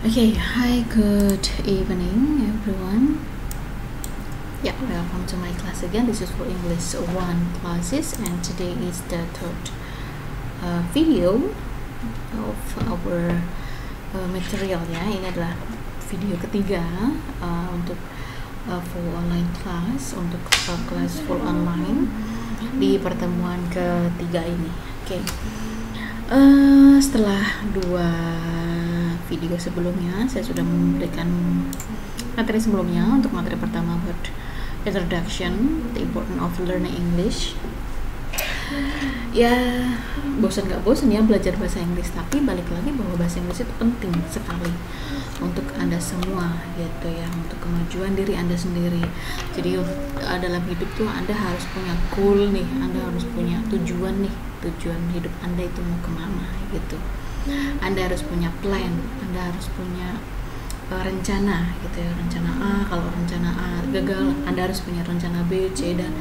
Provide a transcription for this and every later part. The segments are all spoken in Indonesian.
Okay, hi, good evening, everyone. Yeah, welcome to my class again. This is for English 1 classes, and today is the third video of our material ya. Ini adalah video ketiga untuk full online class, untuk kelas full online di pertemuan ketiga ini. Oke. Setelah dua video sebelumnya, saya sudah memberikan materi sebelumnya. Untuk materi pertama buat introduction, the importance of learning English. Ya, bosan nggak bosan ya belajar bahasa Inggris, tapi balik lagi bahwa bahasa Inggris itu penting sekali untuk Anda semua gitu ya, untuk kemajuan diri Anda sendiri. Jadi dalam hidup tuh Anda harus punya goal nih, Anda harus punya tujuan nih, tujuan hidup Anda itu mau kemana gitu. Anda harus punya plan, Anda harus punya rencana gitu ya, rencana A. Kalau rencana A gagal, Anda harus punya rencana B, C, dan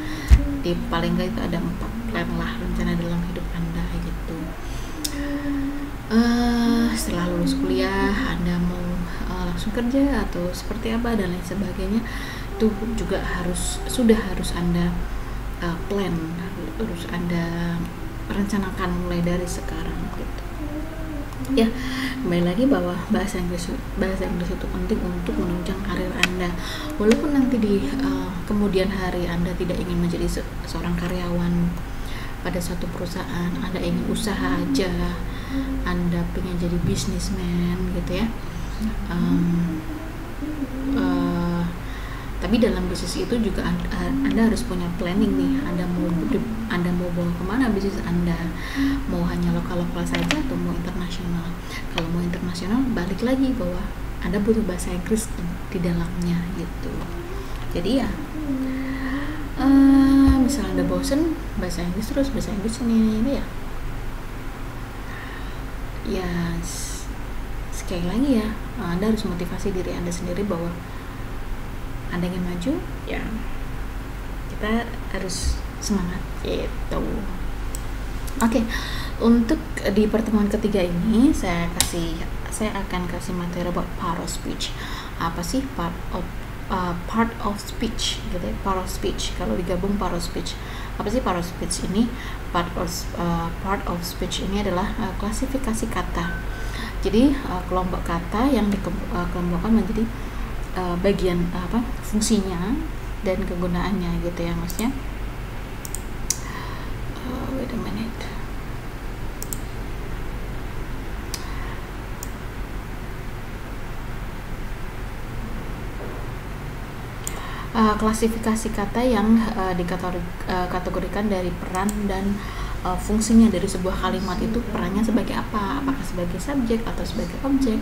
di paling nggak itu ada 4 plan lah rencana dalam hidup Anda gitu. Setelah lulus kuliah, Anda mau langsung kerja atau seperti apa dan lain sebagainya, itu juga sudah harus Anda plan, harus Anda rencanakan mulai dari sekarang gitu. Ya, kembali lagi bahwa bahasa Inggris itu penting untuk menunjang karir Anda. Walaupun nanti di kemudian hari Anda tidak ingin menjadi seorang karyawan pada suatu perusahaan, Anda ingin usaha aja, Anda pengen jadi businessman gitu ya. Tapi dalam bisnis itu juga Anda harus punya planning nih. Anda mau bawa kemana bisnis Anda? Mau hanya lokal saja atau mau internasional? Kalau mau internasional, balik lagi bahwa Anda butuh bahasa Inggris di dalamnya gitu. Jadi ya, misalnya Anda bosen bahasa Inggris terus, bahasa Inggris ini ya. Ya, sekali lagi ya, Anda harus motivasi diri Anda sendiri bahwa Anda ingin maju, ya kita harus semangat gitu. Oke, untuk di pertemuan ketiga ini saya akan kasih materi about part of speech. Apa sih part of speech gitu ya, part of speech. Kalau digabung part of speech, apa sih part of speech ini? Part of speech ini adalah klasifikasi kata. Jadi kelompok kata yang dikelompokkan menjadi bagian fungsinya dan kegunaannya gitu ya, maksudnya wait a minute. Klasifikasi kata yang dikategorikan dari peran dan fungsinya dari sebuah kalimat itu. Perannya sebagai apa, apakah sebagai subjek atau sebagai objek,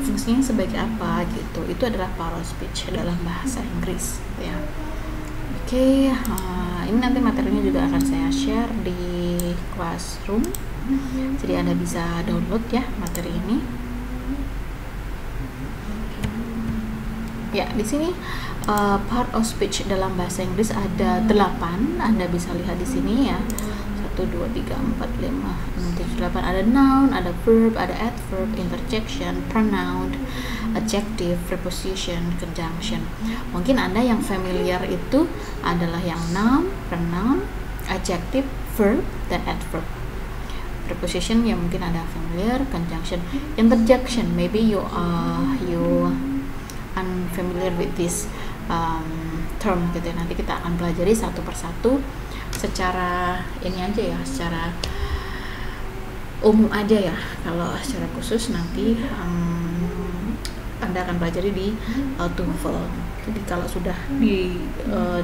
fungsinya sebagai apa gitu. Itu adalah part of speech dalam bahasa Inggris ya. Oke, ini nanti materinya juga akan saya share di Classroom, jadi Anda bisa download ya materi ini ya. Di sini part of speech dalam bahasa Inggris ada 8. Anda bisa lihat di sini ya, 1, 2, 3, 4, 5, 6, 7, 8. Ada noun, ada verb, ada adverb, interjection, pronoun, adjective, preposition, conjunction. Mungkin Anda yang familiar itu adalah yang noun, pronoun, adjective, verb, dan adverb. Preposition yang mungkin Anda familiar, conjunction, interjection. Maybe you unfamiliar with this term gitu ya. Nanti kita akan pelajari satu persatu secara ini aja ya, secara umum aja ya. Kalau secara khusus nanti Anda akan pelajari di TOEFL. Jadi kalau sudah di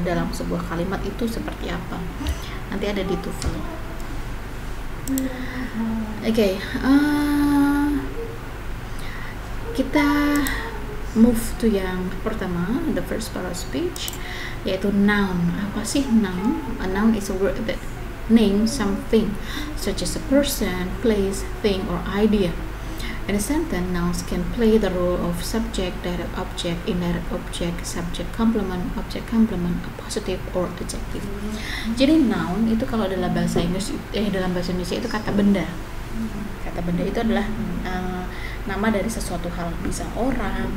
dalam sebuah kalimat itu seperti apa, nanti ada di TOEFL. Oke, kita move to yang pertama, the first part of speech, yaitu noun. Apa sih noun? A noun is a word that names something, such as a person, place, thing, or idea. In a sentence, nouns can play the role of subject, direct object, indirect object, subject complement, object complement, appositive, or adjective. Jadi noun itu kalau dalam bahasa Inggris, dalam bahasa Indonesia itu kata benda. Kata benda itu adalah nama dari sesuatu hal, bisa orang,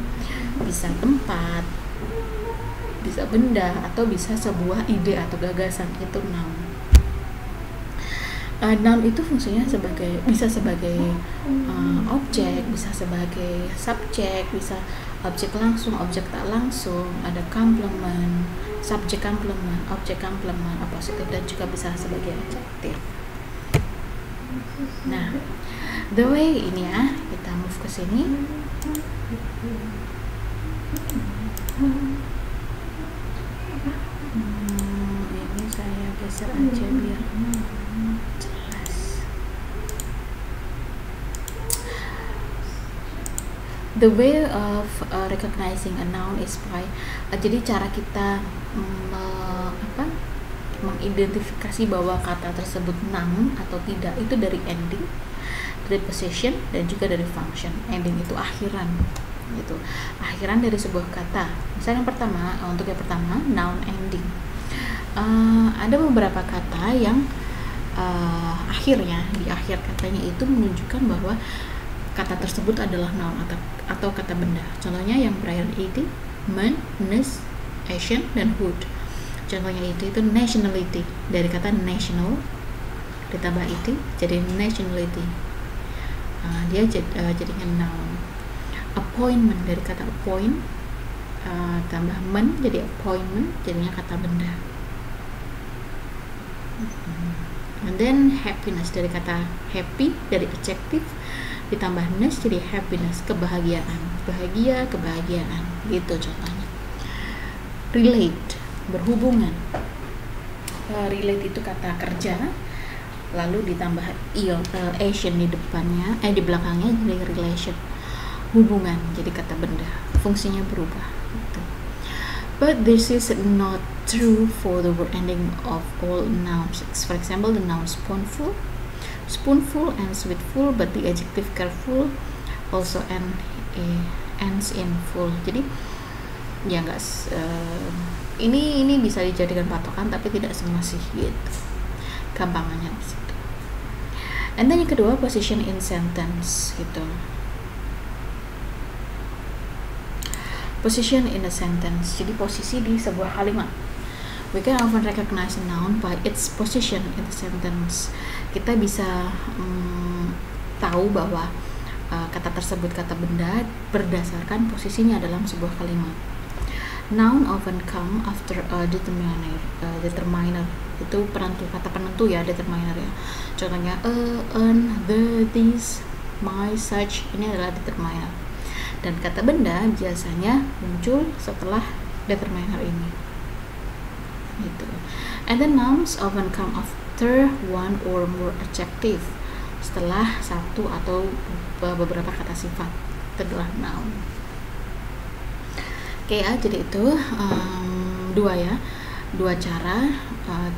bisa tempat, bisa benda, atau bisa sebuah ide atau gagasan, itu noun. Noun itu fungsinya bisa sebagai objek, bisa sebagai subjek, bisa objek langsung, objek tak langsung, ada komplement, subjek komplement, objek komplement, appositif, dan juga bisa sebagai adjektif. Nah, the way ini ya, kita move ke sini. Ini saya geser aja biar jelas. The way of recognizing a noun is by jadi cara kita mengidentifikasi bahwa kata tersebut noun atau tidak itu dari ending, dari position, dan juga dari function. Ending itu akhiran, gitu. Akhiran dari sebuah kata. Misalnya yang pertama, untuk yang pertama noun ending. Ada beberapa kata yang akhirnya di akhir katanya itu menunjukkan bahwa kata tersebut adalah noun atau kata benda. Contohnya yang berakhir ed, man, ness, Asian, dan hood. Contohnya itu nationality, dari kata national ditambah it jadi nationality. Dia jadinya noun. Appointment, dari kata appoint tambah men jadi appointment, jadinya kata benda. And then happiness, dari kata happy, dari adjective ditambah ness jadi happiness, kebahagiaan, bahagia, kebahagiaan, gitu contohnya. Relate, berhubungan. Relate itu kata kerja, lalu ditambah Asian di depannya, di belakangnya jadi relation, hubungan, jadi kata benda, fungsinya berubah gitu. But this is not true for the word ending of all nouns. For example, the noun spoonful ends with full, but the adjective careful also ends in full. Jadi ya enggak, ini bisa dijadikan patokan, tapi tidak semua sih gitu. Gampangannya di situ. And then yang kedua, position in sentence gitu. Position in a sentence, jadi posisi di sebuah kalimat. We can often recognize a noun by its position in the sentence. Kita bisa tahu bahwa kata tersebut kata benda berdasarkan posisinya dalam sebuah kalimat. Noun often come after a determiner. Itu kata penentu ya, determiner ya. Contohnya an, the, this, my, such, ini adalah determiner. Dan kata benda biasanya muncul setelah determiner ini. Gitu. And then nouns often come after one or more adjective. Setelah satu atau beberapa kata sifat, itu adalah noun. Oke ya, jadi itu dua cara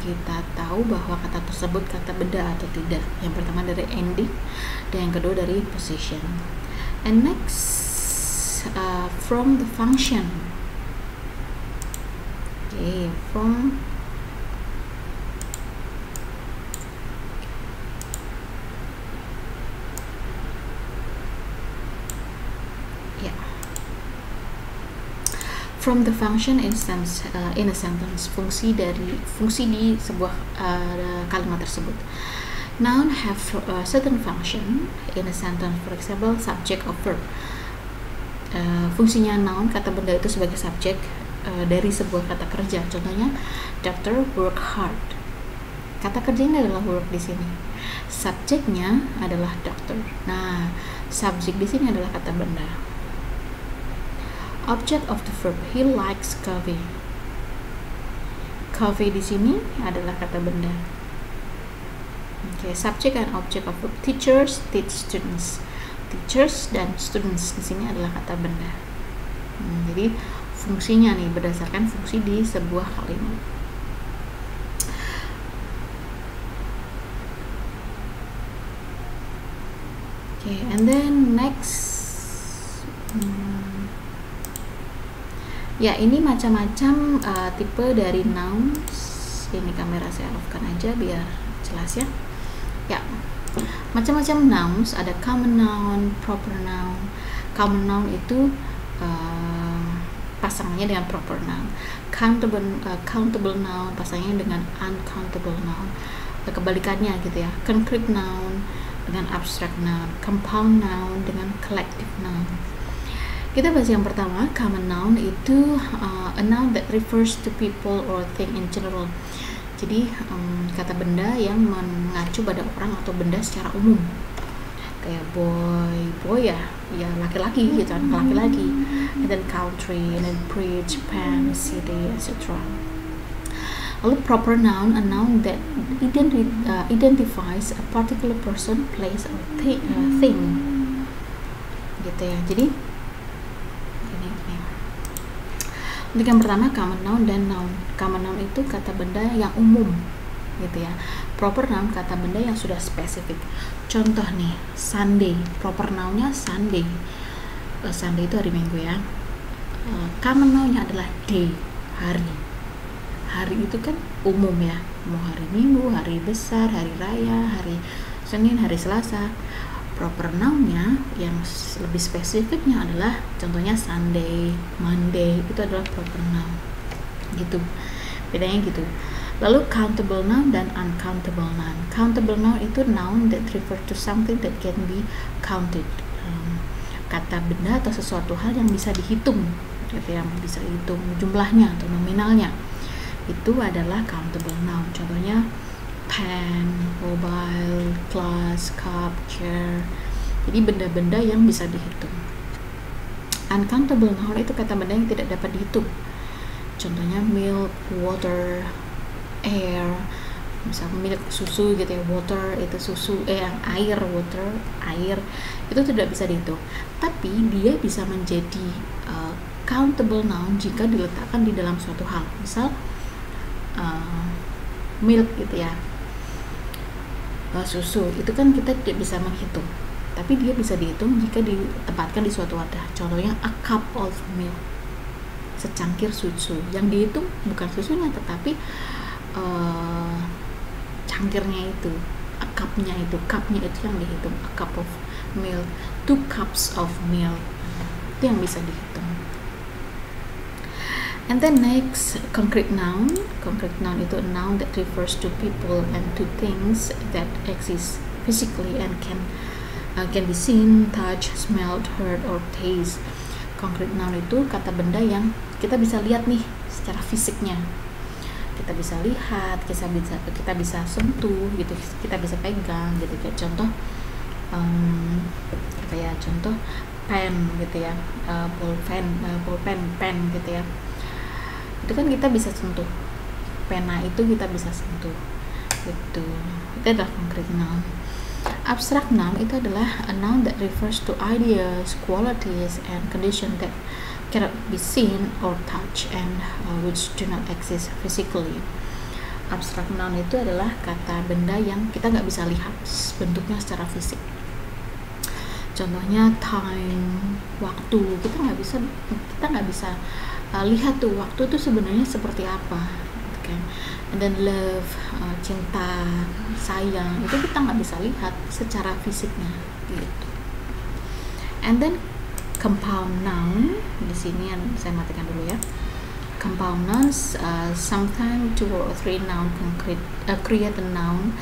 kita tahu bahwa kata tersebut kata benda atau tidak. Yang pertama dari ending, dan yang kedua dari position. And next, from the function. Okay, from from the function instance in a sentence, fungsi di sebuah kalimat tersebut. Noun have a certain function in a sentence, for example subject of verb. Fungsinya noun, kata benda itu sebagai subjek dari sebuah kata kerja. Contohnya doctor work hard. Kata kerjanya adalah work di sini. Subjeknya adalah doctor. Nah, subjek di sini adalah kata benda. Object of the verb, he likes coffee. Coffee di sini adalah kata benda. Okay, subject and object of verb. Teachers teach students. Teachers dan students di sini adalah kata benda. Jadi fungsinya nih berdasarkan fungsi di sebuah kalimat. Okay, and then next. Ya, ini macam-macam tipe dari nouns. Ini kamera saya off-kan aja biar jelas ya. Ya, Macam-macam nouns, ada common noun, proper noun. Common noun itu pasangannya dengan proper noun. Countable noun pasangannya dengan uncountable noun. Kebalikannya gitu ya. Concrete noun dengan abstract noun, compound noun dengan collective noun. Kita bahas yang pertama. Common noun itu a noun that refers to people or thing in general. Jadi kata benda yang mengacu pada orang atau benda secara umum. Kayak boy ya laki-laki gitu kan, laki-laki. And then country, and then bridge, pen, city, etc. Lalu proper noun, a noun that identifies a particular person, place, or thing. Gitu ya. Jadi ini. Untuk yang pertama common noun dan noun. Common noun itu kata benda yang umum, gitu ya. Proper noun kata benda yang sudah spesifik. Contoh nih, Sunday. Proper nounnya Sunday. Sunday itu hari Minggu ya. Common nounnya adalah day, hari. Hari itu kan umum ya, mau hari Minggu, hari besar, hari raya, hari Senin, hari Selasa. Proper nounnya yang lebih spesifiknya adalah contohnya Sunday, Monday, itu adalah proper noun gitu, bedanya gitu. Lalu countable noun dan uncountable noun. Countable noun itu noun that refer to something that can be counted, kata benda atau sesuatu hal yang bisa dihitung gitu ya, bisa dihitung jumlahnya atau nominalnya, itu adalah countable noun. Contohnya pen, mobile, glass, cup, chair. Jadi benda-benda yang bisa dihitung. Uncountable noun itu kata benda yang tidak dapat dihitung. Contohnya milk, water, air. Misal milk, susu gitu ya, water itu susu, air, water, air. Itu tidak bisa dihitung. Tapi dia bisa menjadi countable noun jika diletakkan di dalam suatu hal. Misal milk gitu ya, susu itu kan kita tidak bisa menghitung, tapi dia bisa dihitung jika ditempatkan di suatu wadah. Contohnya a cup of milk, secangkir susu. Yang dihitung bukan susunya tetapi cangkirnya itu, cupnya itu yang dihitung. A cup of milk, 2 cups of milk, itu yang bisa dihitung. And then next, concrete noun. Concrete noun itu a noun that refers to people and to things that exist physically and can be seen, touched, smelled, heard, or taste. Concrete noun itu kata benda yang kita bisa lihat nih secara fisiknya. Kita bisa lihat, kita bisa sentuh gitu, kita bisa pegang gitu. Kayak contoh pen gitu ya, pulpen, pen gitu ya. Itu kan kita bisa sentuh, pena itu kita bisa sentuh gitu. Itu adalah concrete noun. Abstract noun itu adalah a noun that refers to ideas, qualities, and conditions that cannot be seen or touched and which do not exist physically. Abstract noun itu adalah kata benda yang kita nggak bisa lihat bentuknya secara fisik. Contohnya time, waktu, kita nggak bisa lihat tuh waktu itu sebenarnya seperti apa, okay. And then love, cinta, sayang, itu kita nggak bisa lihat secara fisiknya gitu. And then compound noun, di sini saya matikan dulu ya. Compound nouns, sometimes 2 or 3 noun create a noun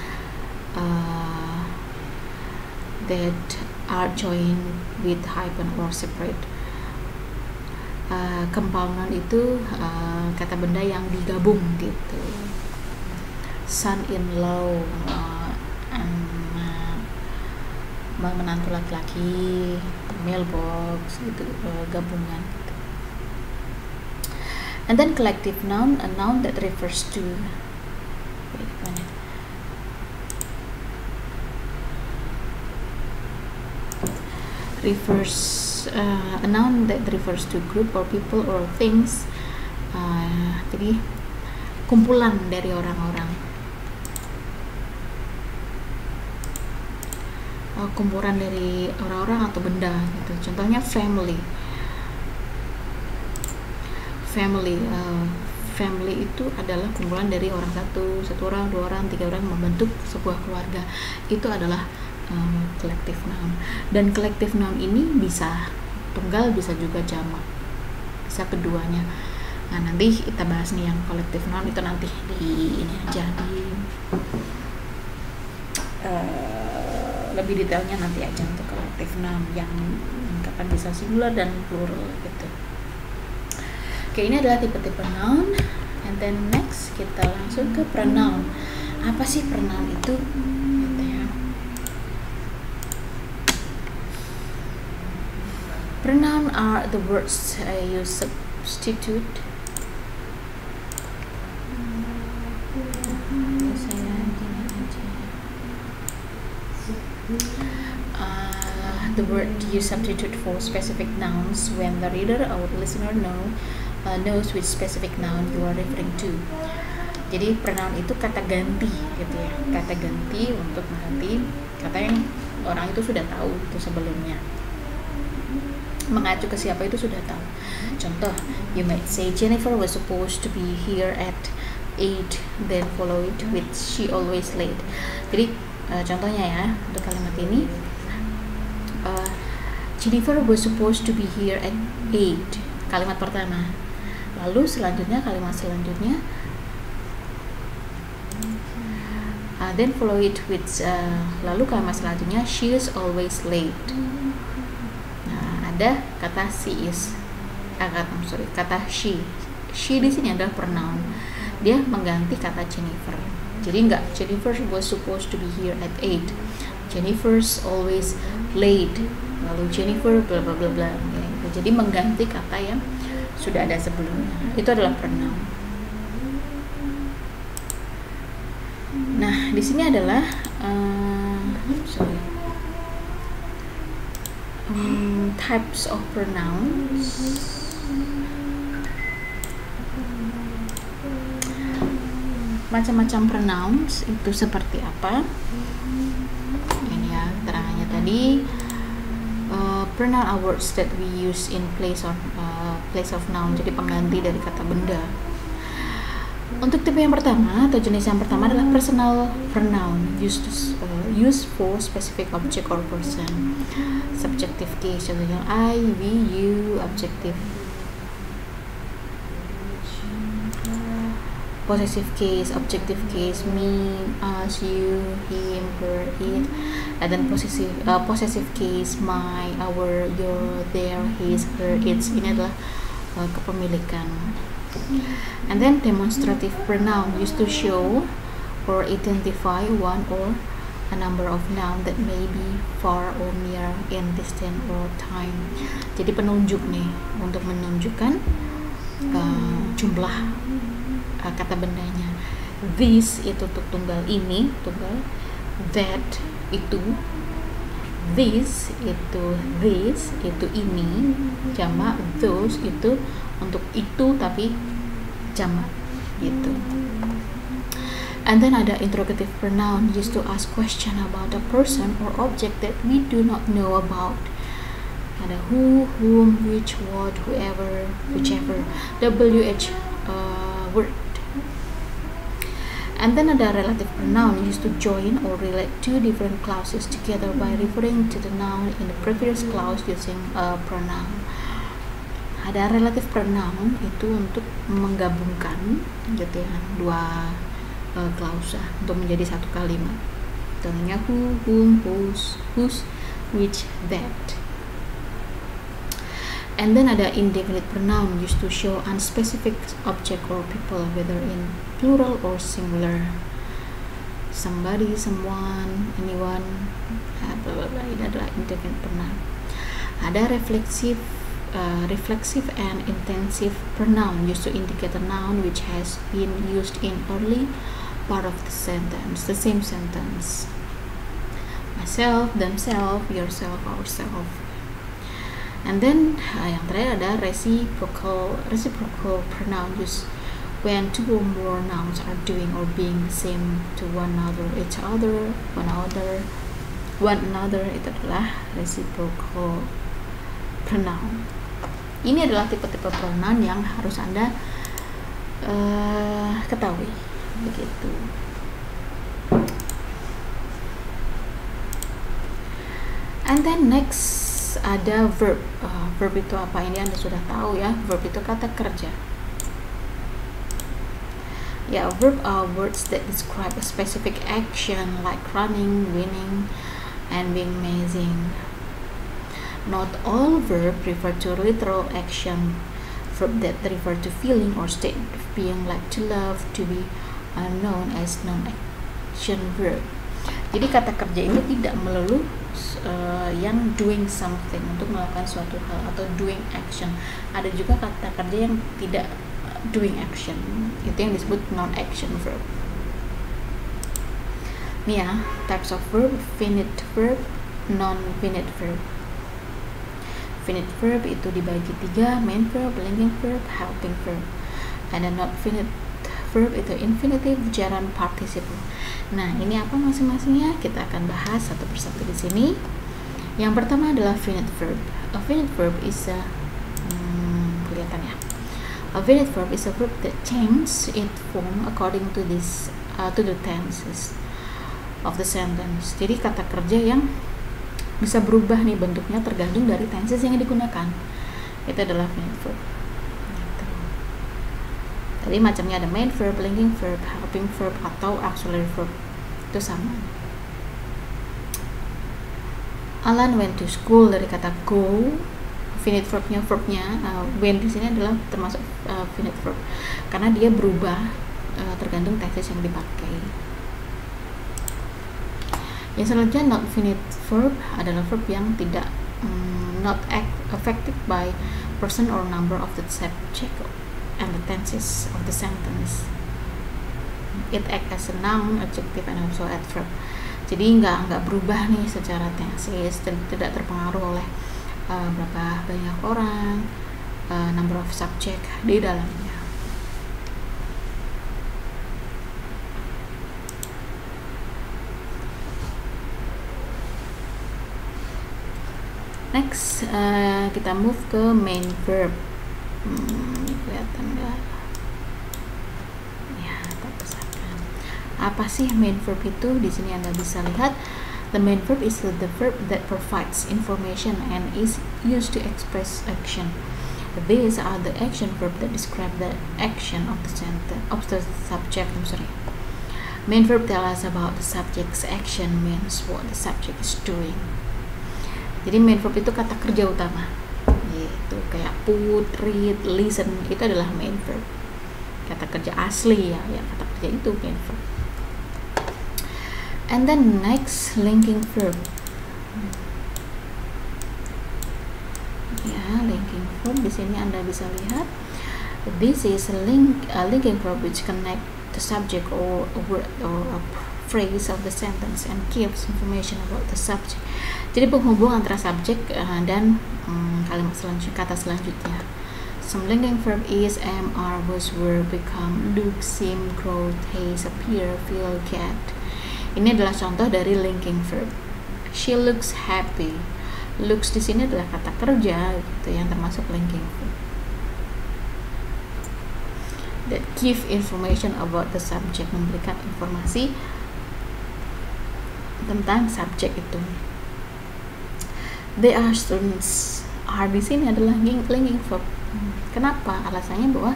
that are joined with hyphen or separate. Compound noun itu kata benda yang digabung gitu. Son-in-law, menantu laki-laki, mailbox itu gabungan gitu. And then collective noun, a noun that refers to a noun that refers to group or people or things, jadi kumpulan dari orang-orang, kumpulan dari orang-orang atau benda gitu. Contohnya family, family itu adalah kumpulan dari orang satu orang, 2 orang, 3 orang membentuk sebuah keluarga. Itu adalah collective noun. Dan collective noun ini bisa tunggal, bisa juga jamak, bisa keduanya. Nah, nanti kita bahas nih yang collective noun itu nanti di ini aja di lebih detailnya nanti aja untuk collective noun yang kapan bisa singular dan plural gitu. Oke, ini adalah tipe-tipe noun. And then next kita langsung ke pronoun. Apa sih pronoun itu? Gitu ya. Pronoun are the words you substitute the word you substitute for specific nouns when the reader or listener knows which specific noun you are referring to. Jadi pronoun itu kata ganti gitu ya, kata ganti untuk mengganti kata yang orang itu sudah tahu itu sebelumnya. Mengacu ke siapa itu sudah tahu. Contoh, you might say Jennifer was supposed to be here at 8, then follow it with she always late. Jadi contohnya ya untuk kalimat ini, Jennifer was supposed to be here at 8, kalimat pertama. Lalu selanjutnya kalimat selanjutnya then follow it with lalu kalimat selanjutnya she is always late. Nah, ada kata she is kata she di sini adalah pronoun, dia mengganti kata Jennifer. Jadi enggak Jennifer was supposed to be here at 8, Jennifer's always late, lalu Jennifer bla bla bla bla gitu. Jadi mengganti kata yang sudah ada sebelumnya, itu adalah pronoun. Nah, di sini adalah types of pronouns. Macam-macam pronouns itu seperti apa? Ini ya terangannya tadi. Pronoun are words that we use in place of noun, jadi pengganti dari kata benda. Untuk tipe yang pertama atau jenis yang pertama adalah personal pronoun, used for specific object or person. Subjective case, contohnya I, we, you. Objective possessive case, objective case, me, us, you, him, her, it. And then possessive case, my, our, your, their, his, her, its. Ini adalah kepemilikan. And then demonstrative pronoun used to show or identify one or a number of noun that may be far or near in distance or time. Jadi penunjuk nih untuk menunjukkan jumlah kata bendanya. This itu untuk tunggal, ini tunggal, that itu, this itu ini jamak, those itu untuk itu tapi jamak gitu. And then ada interrogative pronoun used to ask question about a person or object that we do not know about. Ada who, whom, which, what, whoever, whichever, word. And then ada relative pronoun used to join or relate two different clauses together by referring to the noun in the previous clause using a pronoun. Ada relative pronoun itu untuk menggabungkan gitu ya, dua klausa untuk menjadi satu kalimat. Contohnya who, whom, whose, which, that. And then ada indefinite pronoun used to show unspecific object or people, whether in plural or singular. Somebody, someone, anyone, blah blah blah. Ini adalah indefinite pronoun. Ada reflexive and intensive pronoun used to indicate a noun which has been used in early part of the sentence, the same sentence. Myself, themselves, yourself, ourselves. And then yang terakhir ada reciprocal pronoun used when two or more nouns are doing or being the same to one another, each other, one another. Itu adalah reciprocal pronoun. Ini adalah tipe-tipe pronoun yang harus Anda ketahui begitu. And then next ada verb. Verb itu apa? Ini Anda sudah tahu ya. Verb itu kata kerja. Ya, verb are words that describe a specific action like running, winning, and being amazing. Not all verb refer to literal action. Verb that refer to feeling or state of being like to love, to be known as non-action verb. Jadi kata kerja ini tidak melulu yang doing something, untuk melakukan suatu hal, atau doing action. Ada juga kata kerja yang tidak doing action, itu yang disebut non-action verb. Nih ya, types of verb: finite verb, non-finite verb. Finite verb itu dibagi 3, main verb, linking verb, helping verb. And not finite verb itu infinitive, gerund, participle. Nah, ini apa masing-masingnya? Kita akan bahas satu persatu di sini. Yang pertama adalah finite verb. A finite verb is a kelihatan ya. A finite verb is a verb that changes its form according to this to the tenses of the sentence. Jadi kata kerja yang bisa berubah nih bentuknya tergantung dari tenses yang digunakan. Itu adalah finite verb. Gitu. Tadi macamnya ada main verb, linking verb, helping verb, atau auxiliary verb. Itu sama. Alan went to school, dari kata go. Finite verbnya went di sini adalah termasuk finite verb karena dia berubah tergantung tenses yang dipakai. Yang selanjutnya not finite verb adalah verb yang tidak not affected by person or number of the subject and the tenses of the sentence. It act as a noun, adjective, and also adverb. Jadi nggak berubah nih secara tenses, tidak terpengaruh oleh berapa banyak orang, number of subject di dalamnya. Next, kita move ke main verb. Kelihatan nggak? Ya, tak besarkan. Apa sih main verb itu? Di sini Anda bisa lihat. The main verb is the verb that provides information and is used to express action. These are the action verb that describe the action of the subject. Main verb tell us about the subject's action, means what the subject is doing. Jadi main verb itu kata kerja utama. Gitu, kayak put, read, listen, itu adalah main verb. Kata kerja asli ya, kata kerja itu main verb. And then next, linking verb. Ya, linking verb di sini Anda bisa lihat. This is a linking verb which connect the subject or a word or a phrase of the sentence and gives information about the subject. Jadi penghubung antara subjek dan kalimat selanjutnya, kata selanjutnya. Some linking verb is, am, are, was, were, become, look, seem, grow, taste, appear, feel, get. Ini adalah contoh dari linking verb. She looks happy. Looks di sini adalah kata kerja gitu yang termasuk linking verb. That give information about the subject, memberikan informasi tentang subjek itu. They are students. Are di sini adalah linking verb. Kenapa? Alasannya bahwa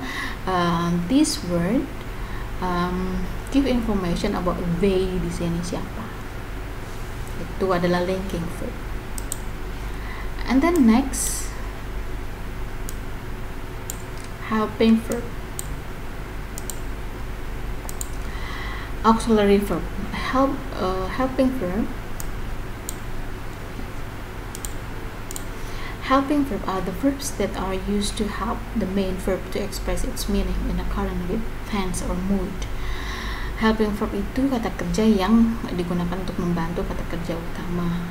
this word give information about they di sini siapa. Itu adalah linking verb. And then next, helping verb. Auxiliary verb. Helping verb. Helping verb are the verbs that are used to help the main verb to express its meaning in accordance with tense or mood. Helping verb itu kata kerja yang digunakan untuk membantu kata kerja utama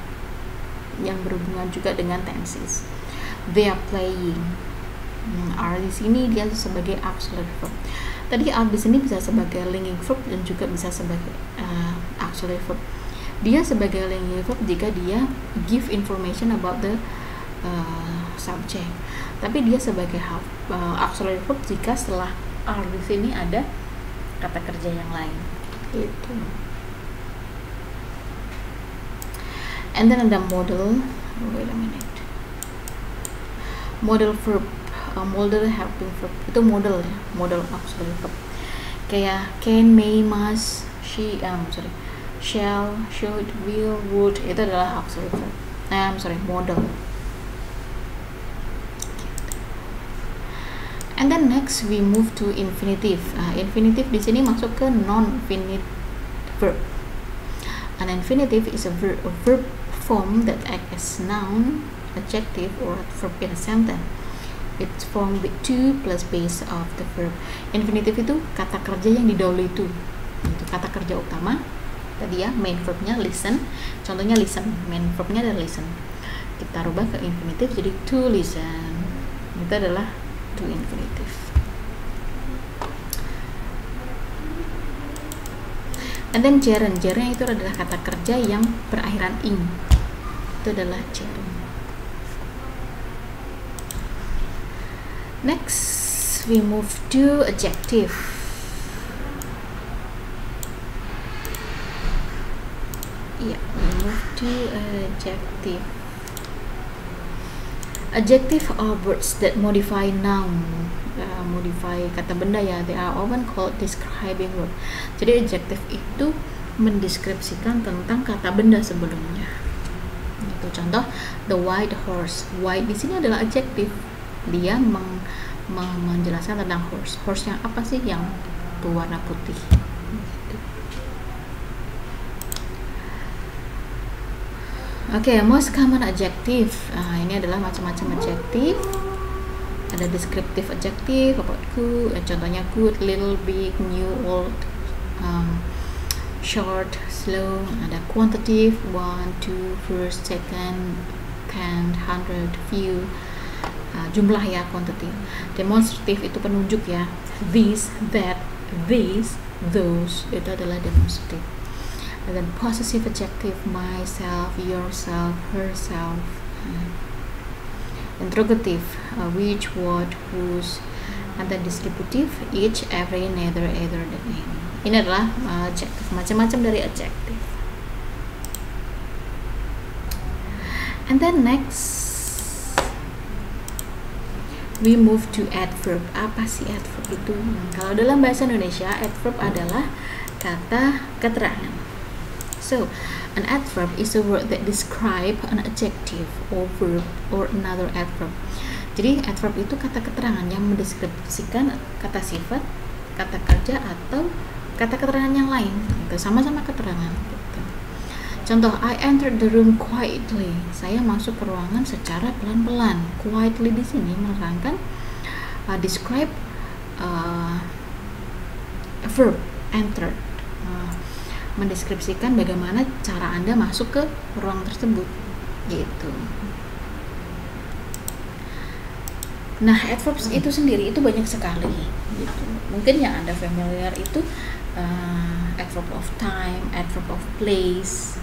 yang berhubungan juga dengan tenses. They are playing. Are di sini dia sebagai auxiliary verb. Tadi are di sini bisa sebagai linking verb dan juga bisa sebagai auxiliary verb. Dia sebagai linking verb jika dia give information about the subject. Tapi dia sebagai auxiliary verb jika setelah are di sini ada kata kerja yang lain gitu. And then ada model, wait a minute, model verb, model helping verb itu model ya, model auxiliary verb kayak can, may, must, she, shall, should, will, would, itu adalah auxiliary verb. Model. And then next we move to infinitive. Infinitive di sini masuk ke non-infinitive verb. An infinitive is a verb form that act as noun, adjective, or adverb in a sentence. It's formed with to plus base of the verb. Infinitive itu kata kerja yang didahului to. Itu kata kerja utama. Tadi ya, main verbnya listen. Contohnya listen, main verbnya adalah listen. Kita rubah ke infinitive jadi to listen. Itu adalah to infinitive. And then gerund. Gerund itu adalah kata kerja yang berakhiran ing. Itu adalah gerund. Next, we move to adjective. Yeah, we move to adjective. Adjective are words that modify noun, modify kata benda ya. They are often called describing word. Jadi adjective itu mendeskripsikan tentang kata benda sebelumnya. Itu contoh the white horse. White di sini adalah adjective. Dia menjelaskan tentang horse. Horse yang apa sih? Yang berwarna putih. Gitu. Oke, most common adjective. Ini adalah macam-macam adjective. Ada descriptive adjective, about good, contohnya good, little, big, new, old, short, slow. Ada quantitative, 1, 2, first, second, 10, 100, few. Jumlah ya, quantitative. Demonstrative itu penunjuk ya. This, that, these, those, itu adalah demonstrative. And then possessive adjective, myself, yourself, herself. Interrogative, which, what, whose. And then distributive, each, every, neither, either, dan any. Ini adalah adjective, macam-macam dari adjective. And then next we move to adverb. Apa sih adverb itu? Kalau dalam bahasa Indonesia, adverb adalah kata keterangan. So, an adverb is a word that describe an adjective or verb or another adverb. Jadi, adverb itu kata keterangan yang mendeskripsikan kata sifat, kata kerja, atau kata keterangan yang lain. Itu sama-sama keterangan. Gitu. Contoh, I entered the room quietly. Saya masuk ke ruangan secara pelan-pelan. Quietly di sini menerangkan describe a verb entered. Mendeskripsikan bagaimana cara Anda masuk ke ruang tersebut. Gitu. Nah, adverbs itu sendiri itu banyak sekali. Gitu. Mungkin yang Anda familiar itu adverb of time, adverb of place.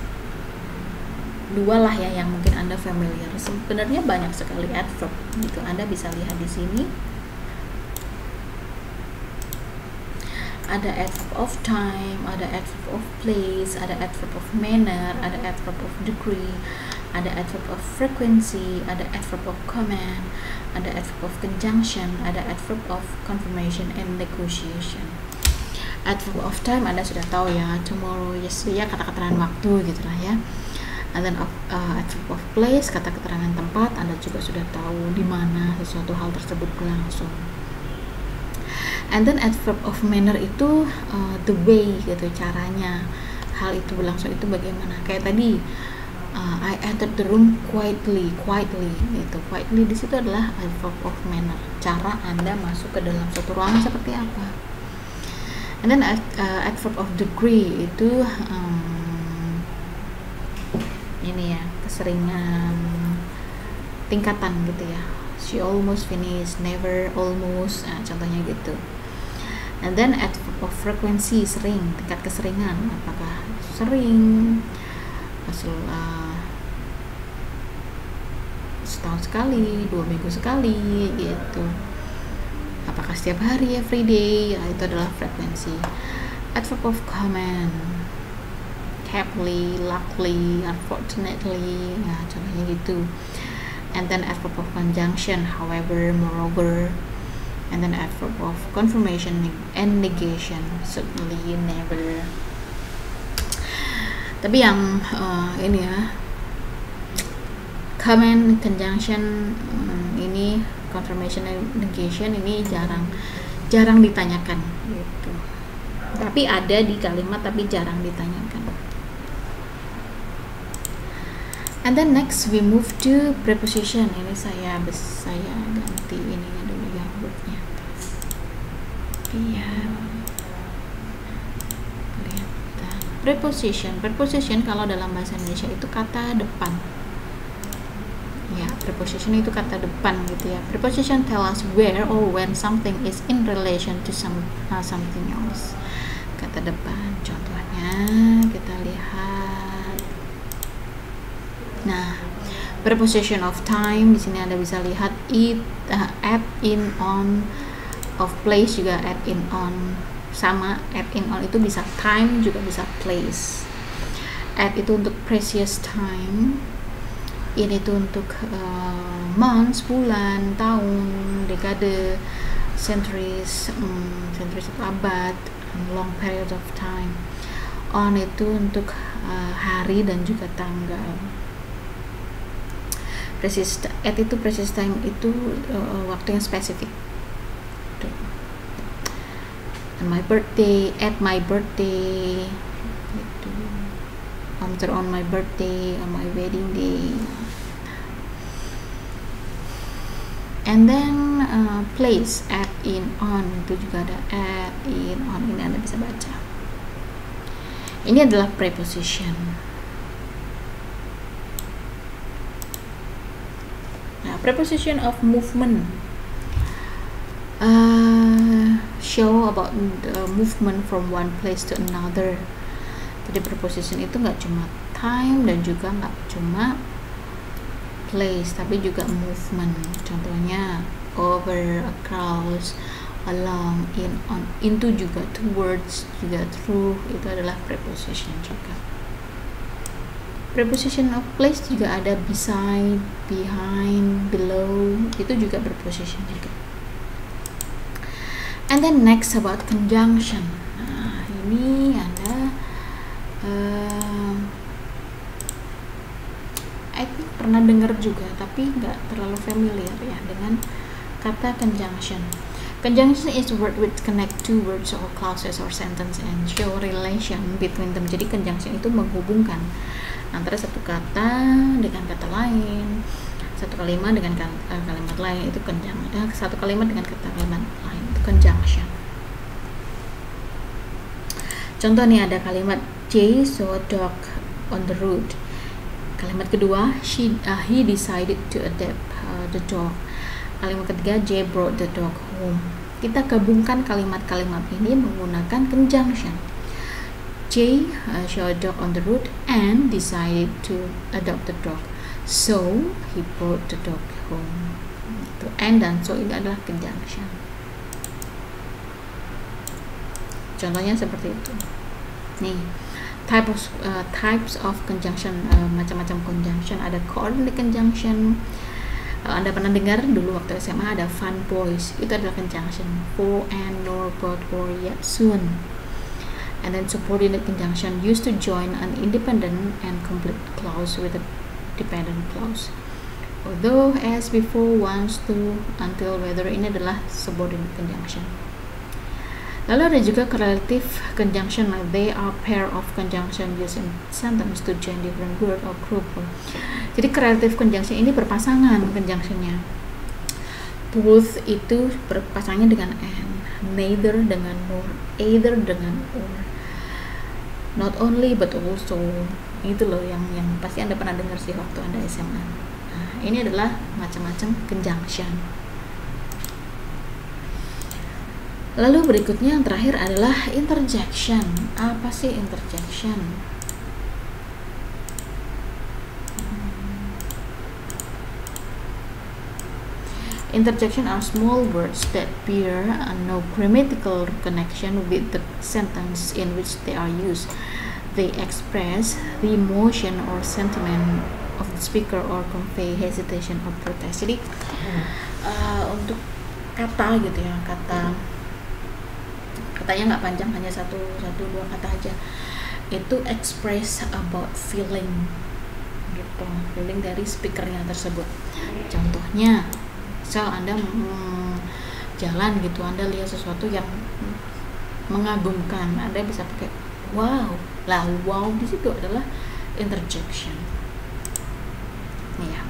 Dua lah ya yang mungkin Anda familiar. Sebenarnya banyak sekali adverb gitu. Anda bisa lihat di sini. Ada adverb of time, ada adverb of place, ada adverb of manner, ada adverb of degree, ada adverb of frequency, ada adverb of command, ada adverb of conjunction, ada adverb of confirmation and negotiation. Adverb of time Anda sudah tahu ya, tomorrow, yesterday ya, kata keterangan waktu gitu lah ya. And then adverb of place, kata keterangan tempat, Anda juga sudah tahu di mana sesuatu hal tersebut berlangsung. And then adverb of manner itu the way gitu, caranya hal itu berlangsung itu bagaimana. Kayak tadi I entered the room quietly gitu. Quietly di situ adalah adverb of manner, cara Anda masuk ke dalam suatu ruangan seperti apa. And then adverb of degree itu ini ya, keseringan, tingkatan gitu ya. She almost finished, never, almost, contohnya gitu. And then adverb of frequency, sering, tingkat keseringan, apakah sering, setahun sekali, 2 minggu sekali gitu. Apakah apakah setiap hari, every day, ya, itu adalah frekuensi. Adverb of common, happily, luckily, unfortunately, ya contohnya gitu. And then adverb of conjunction, however, moreover. And then adverb of confirmation and negation, certainly, never. Tapi yang ini ya, common, conjunction, ini confirmation and negation ini jarang ditanyakan gitu. Tapi ada di kalimat tapi jarang ditanyakan. And then next we move to preposition. Ini saya ganti ininya dulu ya, hurufnya. Iya. Kelihatan. Preposition kalau dalam bahasa Indonesia itu kata depan. Ya, preposition itu kata depan gitu ya. Preposition tell us where or when something is in relation to something else. Kata depan. Contohnya kita lihat. Nah, preposition of time di sini Anda bisa lihat it, at, in, on, of place juga at, in, on, sama at, in, on itu bisa time juga bisa place. At itu untuk precious time, in itu untuk months, bulan, tahun, dekade, centuries, centuries itu abad, long period of time. On itu untuk hari dan juga tanggal. At itu precious time itu waktu yang spesifik. On my birthday, at my birthday, gitu. On my birthday, on my wedding day. And then place, at, in, on itu juga ada at, in, on, ini Anda bisa baca. Ini adalah preposition. Nah, preposition of movement show about the movement from one place to another. Jadi preposition itu nggak cuma time dan juga nggak cuma place, tapi juga movement. Contohnya over, across, along, in, on, into juga, towards juga, through, itu adalah preposition juga. Preposition of place juga ada beside, behind, below, itu juga preposition juga. And then next about conjunction. Nah, ini Anda I think pernah dengar juga, tapi nggak terlalu familiar ya dengan kata conjunction. Conjunction is a word which connect two words or clauses or sentence and show relation between them. Jadi conjunction itu menghubungkan antara satu kata dengan kata lain, satu kalimat dengan kalimat lain, itu conjunction. Satu kalimat dengan kalimat lain itu conjunction. Contoh nih, ada kalimat Jay saw a dog on the road. Kalimat kedua, he decided to adopt the dog. Kalimat ketiga, Jay brought the dog home. Kita gabungkan kalimat-kalimat ini menggunakan conjunction. Jay saw a dog on the road and decided to adopt the dog. So he brought the dog home. Itu and dan so ini adalah conjunction. Contohnya seperti itu. Nih, types of conjunction, macam-macam conjunction. Ada coordinate conjunction. Kalau Anda pernah dengar dulu waktu SMA ada fun boys, itu adalah conjunction. For, and, nor, but, or, yet, soon. And then subordinate conjunction used to join an independent and complete clause with a dependent clause. Although, as before, once, to, until, whether, ini adalah subordinate conjunction. Lalu ada juga correlative conjunction, like they are pair of conjunction used in sentence to join different word or group. Jadi correlative conjunction ini berpasangan conjunctionnya. Both itu berpasangannya dengan and, neither dengan nor, either dengan or, not only but also. Itu loh yang pasti Anda pernah dengar sih waktu Anda SMA. Nah, ini adalah macam-macam conjunction. Lalu berikutnya yang terakhir adalah interjection. Apa sih interjection? Interjection are small words that bear no grammatical connection with the sentence in which they are used. They express the emotion or sentiment of the speaker or convey hesitation or protest. Jadi untuk kata gitu ya, katanya nggak panjang, hanya satu dua kata aja, itu express about feeling gitu, feeling dari speakernya tersebut. Contohnya, misal Anda jalan gitu, Anda lihat sesuatu yang mengagumkan, Anda bisa pakai wow. Lah, wow di situ adalah interjection. Nih ya.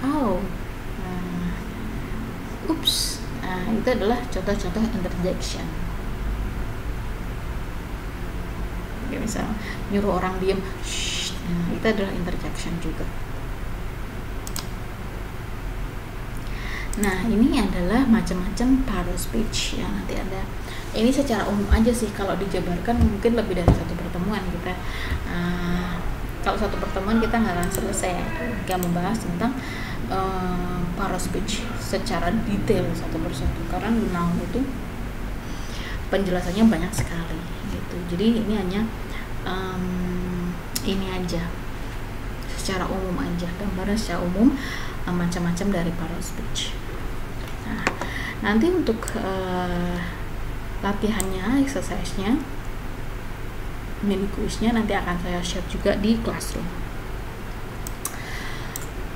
Oh. Oops. Nah, itu adalah contoh-contoh interjection. Ya, misal nyuruh orang diam, shh. Nah, itu adalah interjection juga. Nah, ini adalah macam-macam part of speech yang nanti Anda, ini secara umum aja sih, kalau dijabarkan mungkin lebih dari satu pertemuan kita. Kalau satu pertemuan kita nggak akan selesai nggak membahas tentang part of speech secara detail satu persatu, karena noun itu penjelasannya banyak sekali gitu. Jadi ini hanya ini aja secara umum aja, gambaran secara umum macam-macam dari part of speech. Nah, nanti untuk latihannya, exercise-nya, mini kuisnya nanti akan saya share juga di Classroom.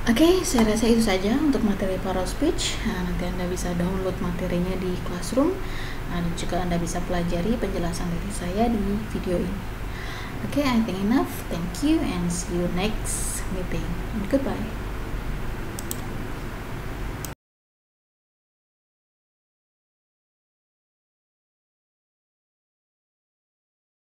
Oke, saya rasa itu saja untuk materi part of speech. Nah, nanti Anda bisa download materinya di Classroom, dan juga Anda bisa pelajari penjelasan dari saya di video ini. Oke, I think enough. Thank you and see you next meeting. And goodbye.